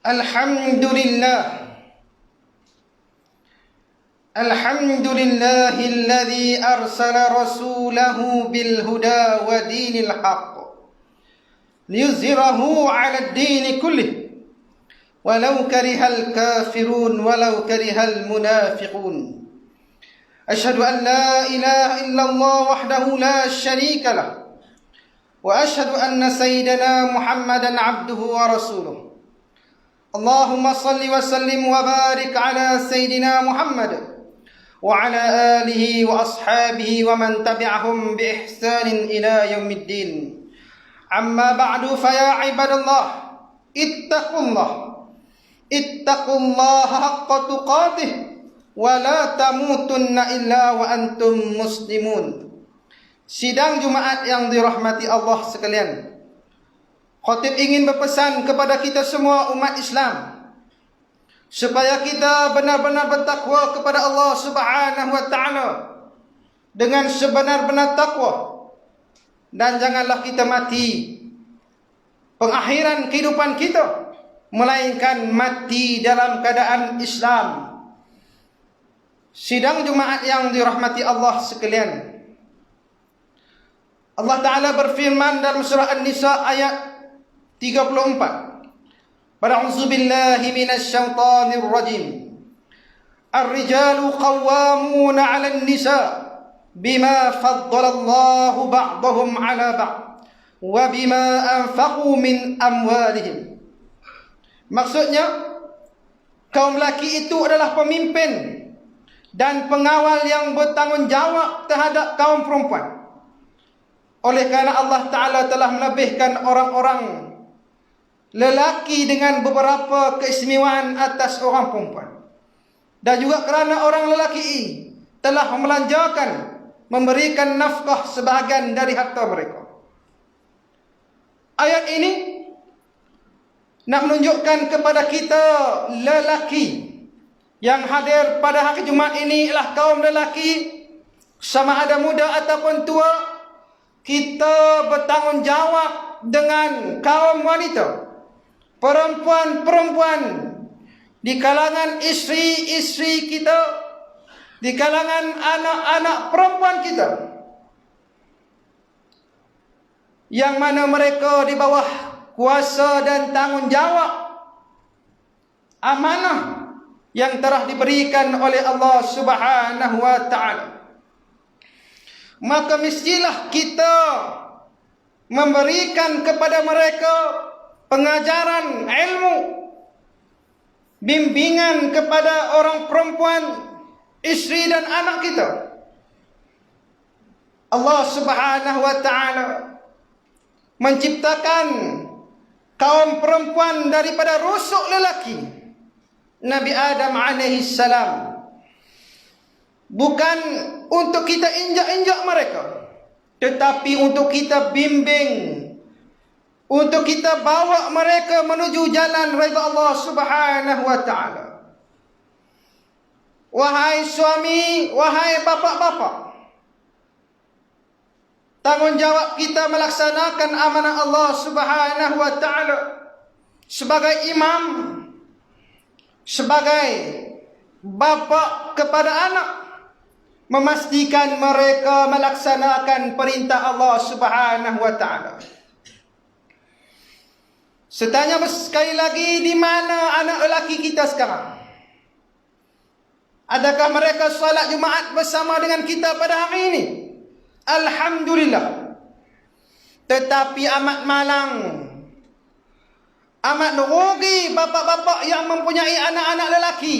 Alhamdulillah. Alhamdulillahilladzi arsala rasulahu bil huda wa dinil haqq liyuzhirahu 'ala ad-din kullih walau karihal kafirun walau karihal munafiqun. Asyhadu an la ilaha illallah wahdahu la syarika lah wa asyhadu anna sayyidana Muhammadan 'abduhu wa rasuluh. Allahumma salli wa sallim wa barik ala sayyidina Muhammad wa ala alihi wa ashabihi wa man tabi'ahum bi ihsanin ila yaumiddin. Amma ba'du, fa ya ibadallah, ittaqullaha haqqa tuqatih wa la tamutunna illa wa antum muslimun. Sidang Jumaat yang dirahmati Allah sekalian, khatib ingin berpesan kepada kita semua umat Islam supaya kita benar-benar bertakwa kepada Allah Subhanahu wa taala dengan sebenar-benar takwa, dan janganlah kita mati pengakhiran kehidupan kita melainkan mati dalam keadaan Islam. Sidang Jumaat yang dirahmati Allah sekalian, Allah Ta'ala berfirman dalam surah An-Nisa ayat 34. A'udzu billahi minasy syaithanir rajim. Ar-rijalu qawwamuna 'alan nisa bima faddalallahu ba'dahum 'ala ba'd wa bima anfaqu min amwalihim. Maksudnya, kaum lelaki itu adalah pemimpin dan pengawal yang bertanggungjawab terhadap kaum perempuan. Oleh kerana Allah Ta'ala telah melebihkan orang-orang lelaki dengan beberapa keistimewaan atas orang perempuan, dan juga kerana orang lelaki telah membelanjakan, memberikan nafkah sebahagian dari harta mereka. Ayat ini nak menunjukkan kepada kita lelaki yang hadir pada hari Jumaat ini ialah kaum lelaki, sama ada muda ataupun tua. Kita bertanggungjawab dengan kaum wanita, perempuan-perempuan di kalangan isteri-isteri kita, di kalangan anak-anak perempuan kita, yang mana mereka di bawah kuasa dan tanggungjawab amanah yang telah diberikan oleh Allah Subhanahu wa taala. Maka mestilah kita memberikan kepada mereka pengajaran ilmu, bimbingan kepada orang perempuan, isteri dan anak kita. Allah Subhanahu wa taala menciptakan kaum perempuan daripada rusuk lelaki, Nabi Adam alaihi salam, bukan untuk kita injak-injak mereka, tetapi untuk kita bimbing, untuk kita bawa mereka menuju jalan redha Allah Subhanahu wa taala. Wahai suami, wahai bapa-bapa, tanggungjawab kita melaksanakan amanah Allah Subhanahu wa taala sebagai imam, sebagai bapa kepada anak, memastikan mereka melaksanakan perintah Allah Subhanahu wa taala. Setanya sekali lagi, di mana anak lelaki kita sekarang? Adakah mereka salat Jumaat bersama dengan kita pada hari ini? Alhamdulillah. Tetapi amat malang, amat rugi bapa-bapa yang mempunyai anak-anak lelaki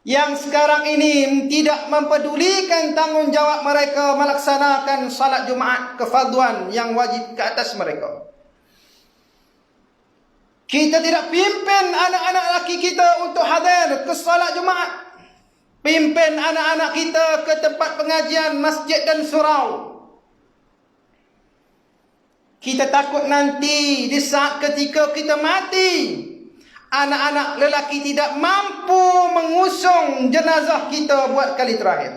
yang sekarang ini tidak mempedulikan tanggungjawab mereka melaksanakan salat Jumaat kefarduan yang wajib ke atas mereka. Kita tidak pimpin anak-anak lelaki kita untuk hadir ke salat Jumaat, pimpin anak-anak kita ke tempat pengajian, masjid dan surau. Kita takut nanti di saat ketika kita mati, anak-anak lelaki tidak mampu mengusung jenazah kita buat kali terakhir.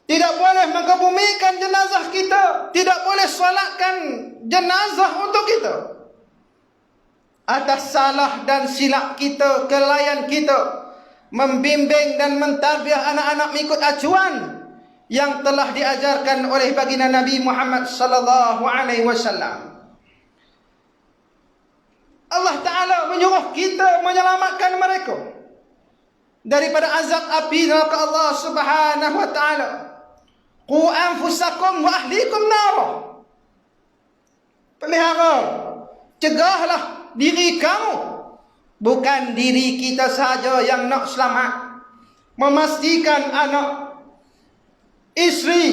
Tidak boleh mengebumikan jenazah kita, tidak boleh solatkan jenazah untuk kita. atas salah dan silap kita, kelainan kita, membimbing dan mentarbiyah anak-anak mengikut acuan yang telah diajarkan oleh baginda Nabi Muhammad sallallahu alaihi wasallam. Allah Ta'ala menyuruh kita menyelamatkan mereka daripada azab api neraka Allah Subhanahu wa Ta'ala. Qu anfusakum wa ahlikum nara. Pelihara, cegahlah diri kamu, bukan diri kita saja yang nak selamat. Memastikan anak, isteri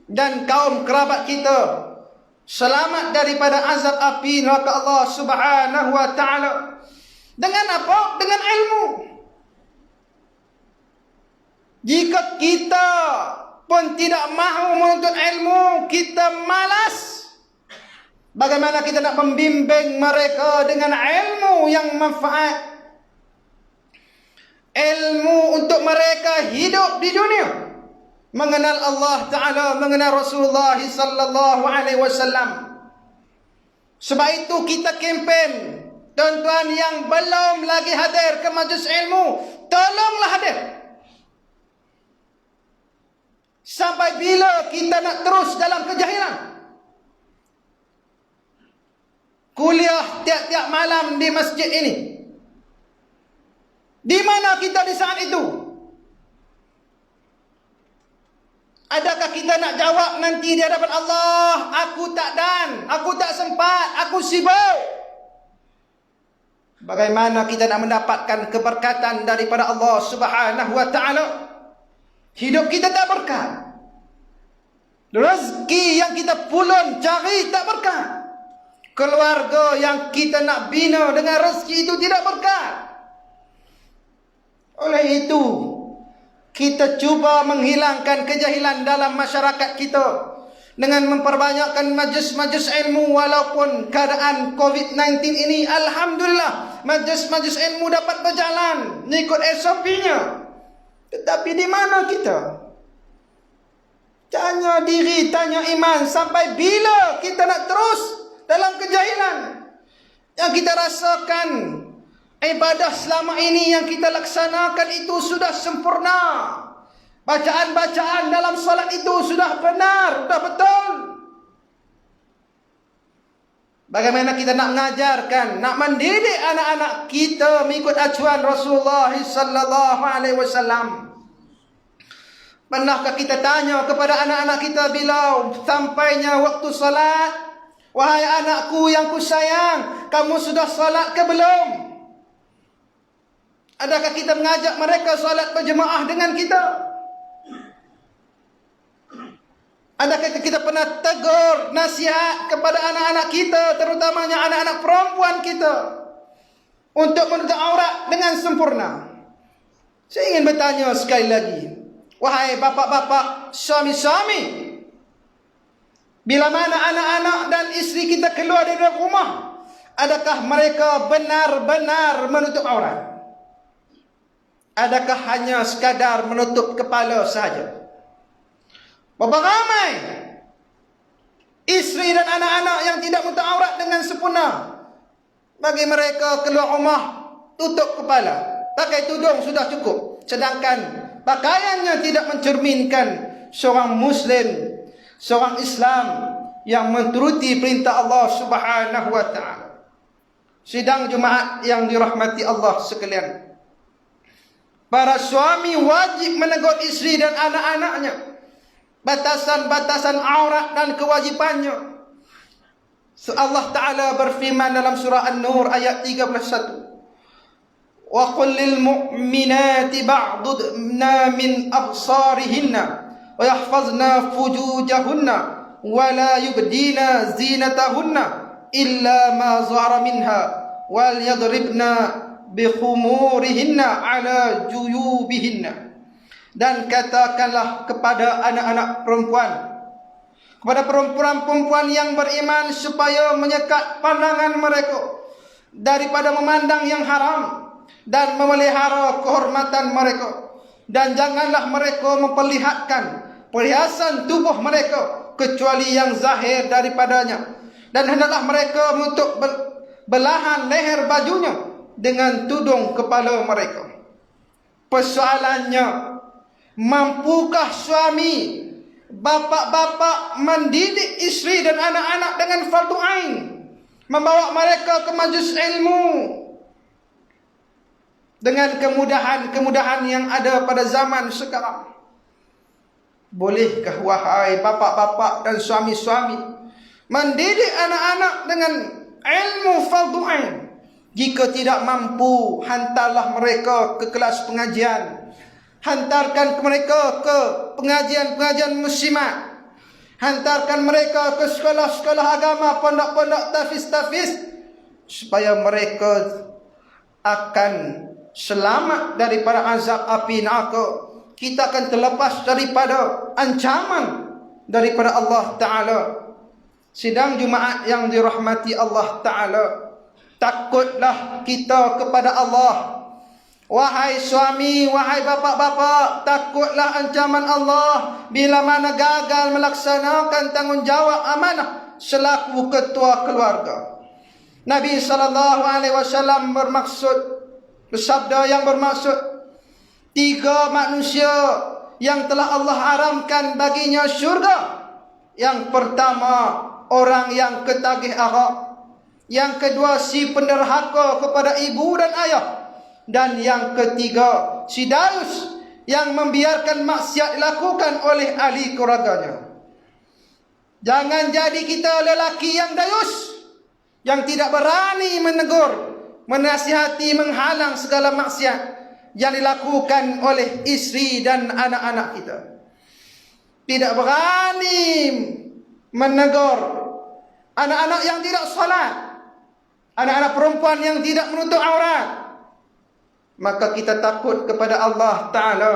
dan kaum kerabat kita selamat daripada azab api neraka Allah Subhanahu wa Ta'ala. Dengan apa? Dengan ilmu. Jika kita pun tidak mahu menuntut ilmu, kita malas, bagaimana kita nak membimbing mereka dengan ilmu yang manfaat, ilmu untuk mereka hidup di dunia, mengenal Allah Ta'ala, mengenal Rasulullah sallallahu alaihi wasallam. Sebab itu kita kempen, tuan-tuan yang belum lagi hadir ke majlis ilmu, tolonglah hadir. Sampai bila kita nak terus dalam kejahilan? Kuliah tiap-tiap malam di masjid ini, di mana kita di saat itu? Adakah kita nak jawab nanti di hadapan Allah, aku tak dan, aku tak sempat, aku sibuk? Bagaimana kita nak mendapatkan keberkatan daripada Allah Subhanahu wa Ta'ala? Hidup kita tak berkat. Rezeki yang kita pulun cari tak berkat. Keluarga yang kita nak bina dengan rezeki itu tidak berkat. Oleh itu, kita cuba menghilangkan kejahilan dalam masyarakat kita dengan memperbanyakkan majlis-majlis ilmu. Walaupun keadaan COVID-19 ini, alhamdulillah, majlis-majlis ilmu dapat berjalan mengikut SOP-nya. Tetapi di mana kita? Tanya diri, tanya iman, sampai bila kita nak terus dalam kejahilan? Yang kita rasakan ibadah selama ini yang kita laksanakan itu sudah sempurna. Bacaan-bacaan dalam solat itu sudah benar, sudah betul. Bagaimana kita nak mengajarkan, nak mendidik anak-anak kita mengikut acuan Rasulullah sallallahu alaihi wasallam? Pernahkah kita tanya kepada anak-anak kita bila sampainya waktu salat, wahai anakku yang kusayang, kamu sudah salat ke belum? Adakah kita mengajak mereka salat berjemaah dengan kita? Adakah kita pernah tegur, nasihat kepada anak-anak kita, terutamanya anak-anak perempuan kita, untuk menutup aurat dengan sempurna? Saya ingin bertanya sekali lagi, wahai bapak-bapak, suami-suami, bila mana anak-anak dan isteri kita keluar dari rumah, adakah mereka benar-benar menutup aurat? Adakah hanya sekadar menutup kepala saja? Berapa ramai isteri dan anak-anak yang tidak menutup aurat dengan sempurna? Bagi mereka keluar rumah, tutup kepala, pakai tudung sudah cukup. Sedangkan pakaiannya tidak mencerminkan seorang Muslim, seorang Islam yang menturuti perintah Allah Subhanahu wa Ta'ala. Sidang Jumaat yang dirahmati Allah sekalian, para suami wajib menegur isteri dan anak-anaknya, batasan-batasan aurat dan kewajipannya. Allah Ta'ala berfirman dalam surah An-Nur ayat 31, wa qul lil mu'minati ba'dudna min absarihinna wa yahfazna fujujahunna wa la yubdina zinatahunna illa ma zahara minha wal yadribna bi khumurihinna ala juyubihinna. Dan katakanlah kepada anak-anak perempuan, kepada perempuan-perempuan yang beriman, supaya menyekat pandangan mereka daripada memandang yang haram dan memelihara kehormatan mereka. Dan janganlah mereka memperlihatkan perhiasan tubuh mereka kecuali yang zahir daripadanya. Dan hendaklah mereka menutup belahan leher bajunya dengan tudung kepala mereka. Persoalannya, mampukah suami, bapa-bapa mendidik isteri dan anak-anak dengan fardu ain, membawa mereka ke majlis ilmu dengan kemudahan-kemudahan yang ada pada zaman sekarang? Bolehkah wahai bapa-bapa dan suami-suami mendidik anak-anak dengan ilmu fardu ain? Jika tidak mampu, hantarlah mereka ke kelas pengajian. Hantarkan mereka ke pengajian-pengajian muslimat. Hantarkan mereka ke sekolah-sekolah agama, pondok-pondok tafiz-tafiz, supaya mereka akan selamat daripada azab api neraka. Kita akan terlepas daripada ancaman daripada Allah Ta'ala. Sidang Jumaat yang dirahmati Allah Ta'ala, takutlah kita kepada Allah. Wahai suami, wahai bapa-bapa, takutlah ancaman Allah bila mana gagal melaksanakan tanggungjawab amanah selaku ketua keluarga. Nabi SAW bersabda yang bermaksud, 3 manusia yang telah Allah haramkan baginya syurga. Yang pertama, orang yang ketagih arak. Yang kedua, si penderhaka kepada ibu dan ayah. Dan yang ketiga, si dayus yang membiarkan maksiat dilakukan oleh ahli keluarganya. Jangan jadi kita lelaki yang dayus, yang tidak berani menegur, menasihati, menghalang segala maksiat yang dilakukan oleh isteri dan anak-anak kita. Tidak berani menegur anak-anak yang tidak salat, anak-anak perempuan yang tidak menutup aurat. Maka kita takut kepada Allah Ta'ala.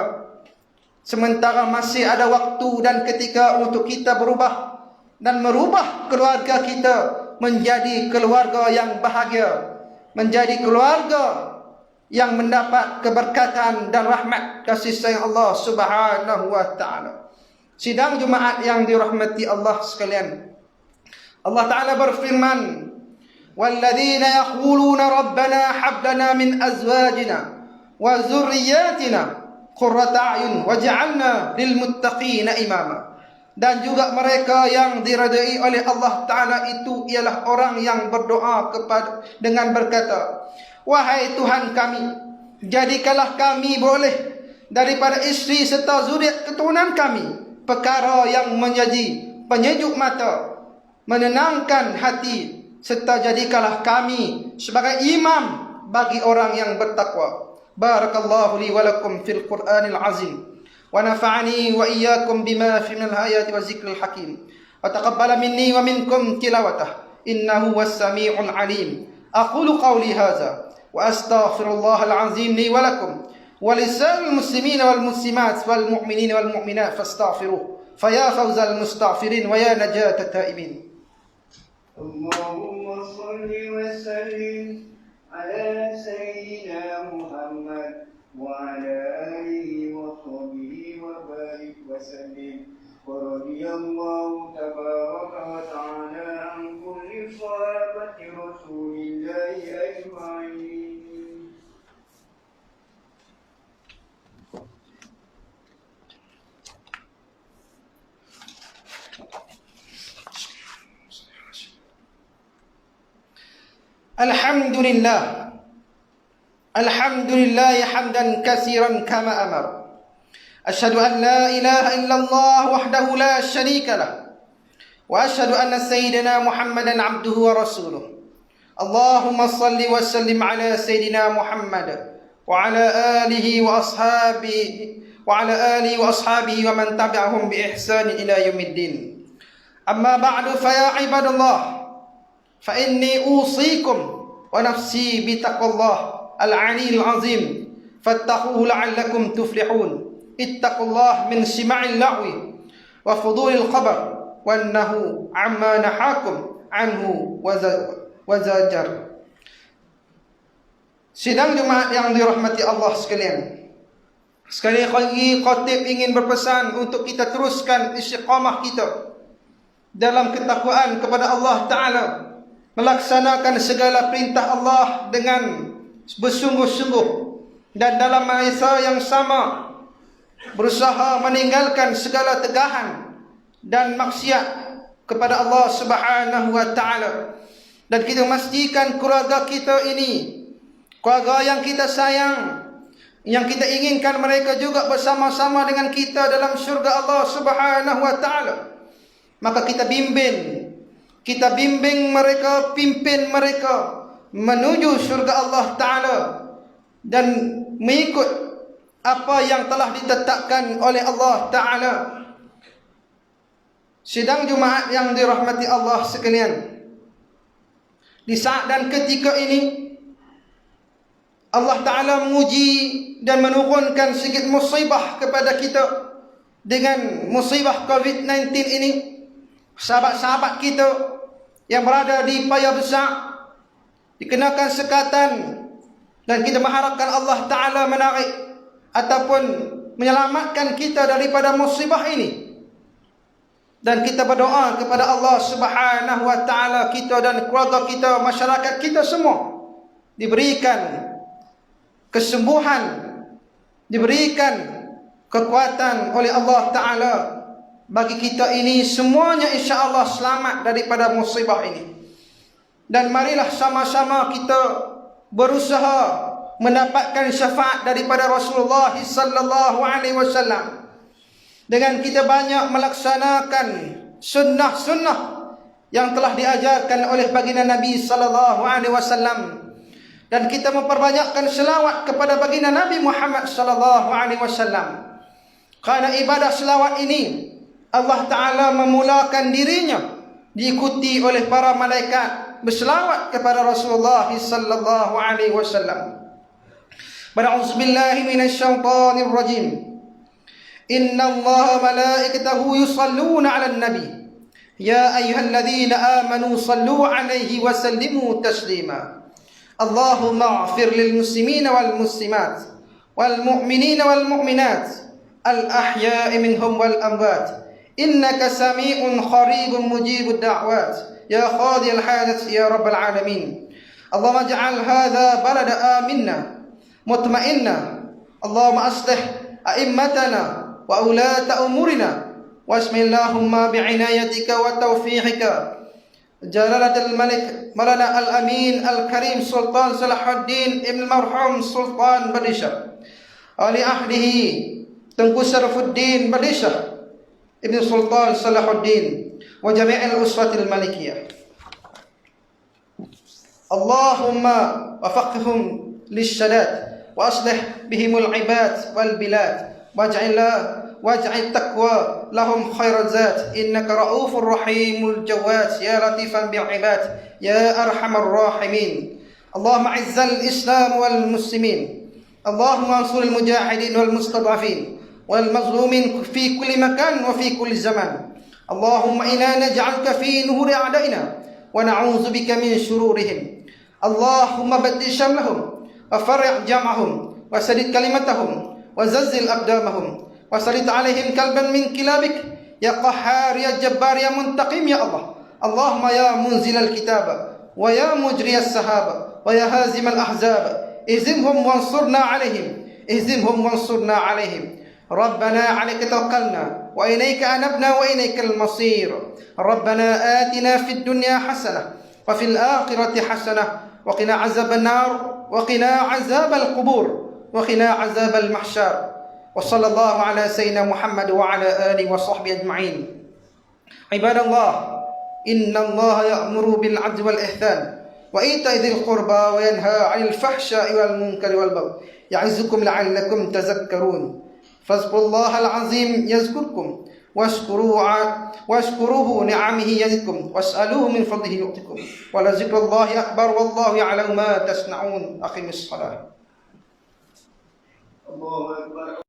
Sementara masih ada waktu dan ketika untuk kita berubah dan merubah keluarga kita menjadi keluarga yang bahagia, menjadi keluarga yang mendapat keberkatan dan rahmat kasih sayang Allah Subhanahu wa Ta'ala. Sidang Jumaat yang dirahmati Allah sekalian, Allah Ta'ala berfirman, وَالَّذِينَ يَقُولُونَ رَبَّنَا هَبْ لَنَا مِنْ أَزْوَاجِنَا وَذُرِّيَّاتِنَا قُرَّةَ أَعْيُنٍ وَاجْعَلْنَا لِلْمُتَّقِينَ إِمَامًا. Dan juga mereka yang diridai oleh Allah Ta'ala itu ialah orang yang berdoa dengan berkata, wahai Tuhan kami, jadikanlah kami boleh daripada isteri serta zuriat keturunan kami perkara yang menjadi penyejuk mata, menenangkan hati, serta jadikanlah kami sebagai imam bagi orang yang bertakwa. Barakallahu li wa lakum fil Qur'anil azim, wa nafa'ani wa iyyakum bima fi minal ayati wa zikril hakim, wa taqabbala minni wa minkum tilawatah, innahu was-sami'ul alim. Aqulu qawli hadza wa astaghfirullahal azim li wa lakum wa lisa'il muslimina wal muslimat wal mu'minina wal mu'minat fastaghfiruh fa ya fawzal mustaghfirin wa ya najatat taibin. Allahumma salli wa sallim ala sayyidina Muhammad wa ala alihi wa sahbihi wa barik wa sallim. Wa radiyallahu tabaraka wa ta'ala an kulli sahabati rasulillahi ajma'in. Alhamdulillah, alhamdulillah hamdan katsiran kama amar. Asyhadu an la ilaha illallah wahdahu la syarika lah, wa asyhadu anna sayyidina Muhammadan abduhu wa rasuluh. Allahumma salli wa sallim ala sayyidina Muhammad wa ala alihi wa ashabihi wa man tabi'ahum bi ihsan ila yaumiddin. Amma ba'du, fa ya ibadallah, fa inni usikum wa nafsi bi taqwallah al-'aliyyil 'azim fattaquhu la'allakum tuflihun. Ittaqullah min sima'il la'wi wa fudulil khabar wa annahu 'amma nahakum anhu wa zajar. Sidang Jumaat yang dirahmati Allah sekalian, sekali lagi khatib ingin berpesan untuk kita teruskan istiqamah kita dalam ketakwaan kepada Allah Ta'ala. melaksanakan segala perintah Allah dengan bersungguh-sungguh, dan dalam masa yang sama berusaha meninggalkan segala tegahan dan maksiat kepada Allah Subhanahu wa taala. Dan kita memastikan keluarga kita ini keluarga yang kita sayang, yang kita inginkan mereka juga bersama-sama dengan kita dalam syurga Allah Subhanahu wa taala. Maka kita bimbing mereka, pimpin mereka menuju syurga Allah taala dan mengikut apa yang telah ditetapkan oleh Allah taala. Sidang Jumaat yang dirahmati Allah sekalian, di saat dan ketika ini Allah Ta'ala menguji dan menurunkan sedikit musibah kepada kita dengan musibah COVID-19 ini. Sahabat-sahabat kita yang berada di payah besar dikenakan sekatan, dan kita mengharapkan Allah Ta'ala menarik ataupun menyelamatkan kita daripada musibah ini. Dan kita berdoa kepada Allah Subhanahu wa Ta'ala, kita dan keluarga kita, masyarakat kita semua diberikan kesembuhan, diberikan kekuatan oleh Allah Ta'ala bagi kita ini semuanya, insya-Allah selamat daripada musibah ini. Dan marilah sama-sama kita berusaha mendapatkan syafaat daripada Rasulullah sallallahu alaihi wasallam dengan kita banyak melaksanakan sunnah-sunnah yang telah diajarkan oleh baginda Nabi sallallahu alaihi wasallam, dan kita memperbanyakkan selawat kepada baginda Nabi Muhammad sallallahu alaihi wasallam. Karena ibadah selawat ini Allah Ta'ala memulakan dirinya diikuti oleh para malaikat berselawat kepada Rasulullah sallallahu alaihi wasallam. A'udzu billahi minasyaitonir rajim. Innallaha malaikatahu yusalluna 'alan nabi. Ya ayyuhalladzina amanu sallu 'alaihi wa sallimu taslima. Allahumma ighfir lil muslimina wal muslimat wal mu'minina wal mu'minat al ahya'i minhum wal amwat innaka sami'un qaribun mujibud da'wat ya qadiyal hajat ya rabbal alamin. Allahumma ij'al hadha balada aminna mutma'inna. Allahumma aslih a'immatana wa ulata umurina wasmillahumma bi'inayatika wa tawfiqika Jalalatul Malik Malana Al-Amin Al-Karim Sultan Salahuddin Ibn Marhum Sultan Badishah Ali ahdihi Tengku Syarafuddin Badishah Ibn Sultan Salahuddin wa jami'il usratil malikiyah. Allahumma wafaqhum lissadat wa aslih bihimul ibad wal bilad waj'al taqwa lahum khairaz zat innaka raufur rahimul jawad ya latifan bil ibad ya arhamar rahimin. Allahumma izzal islam wal muslimin. Allahumma ansuril mujahidin wal mustad'afin wal mazlumin fi kulli makan wa fi kulli zaman. Allahumma inna naj'aluka fi nuhuri a'daina wa na'udzu bika min shururihim. Allahumma baddil shamlahum wa farri' jam'ahum wa sadid kalimatahum wa zazzil aqdamahum wa salit alaihim kalban min kilabik ya qahhar ya jabbar ya muntaqim ya Allah. Allahumma ya munzilal kitab wa ya mujriyas sahaba wa ya hazimal ahzab ihzimhum wansurna alaihim. Rabbana 'alaika tawakkalna wa ilayka anabna wa ilaikal masir. Rabbana atina fid dunya hasanah wa fil akhirati hasanah wa qina 'adzaban nar wa qina 'adzabal qubur wa qina 'adzabal mahsyar. Wa sallallahu ala sayyidina Muhammad wa ala alihi wa sahbihi ajma'in. Ibadallah, innallaha ya'muru bil 'adli wal ihsan wa ita'i dzil qurba wa yanha 'anil fahsya'i wal munkari wal baghi ya'izukum la'allakum tadhakkarun. Fazkurullahal 'azim yazkurkum washkuruhu ni'amihi yazidkum was'aluhu min fadlihi yu'tikum wa la zikrullahi akbar wallahu ya'lamu ma tasna'un. Aqimis shalah. Allahu akbar.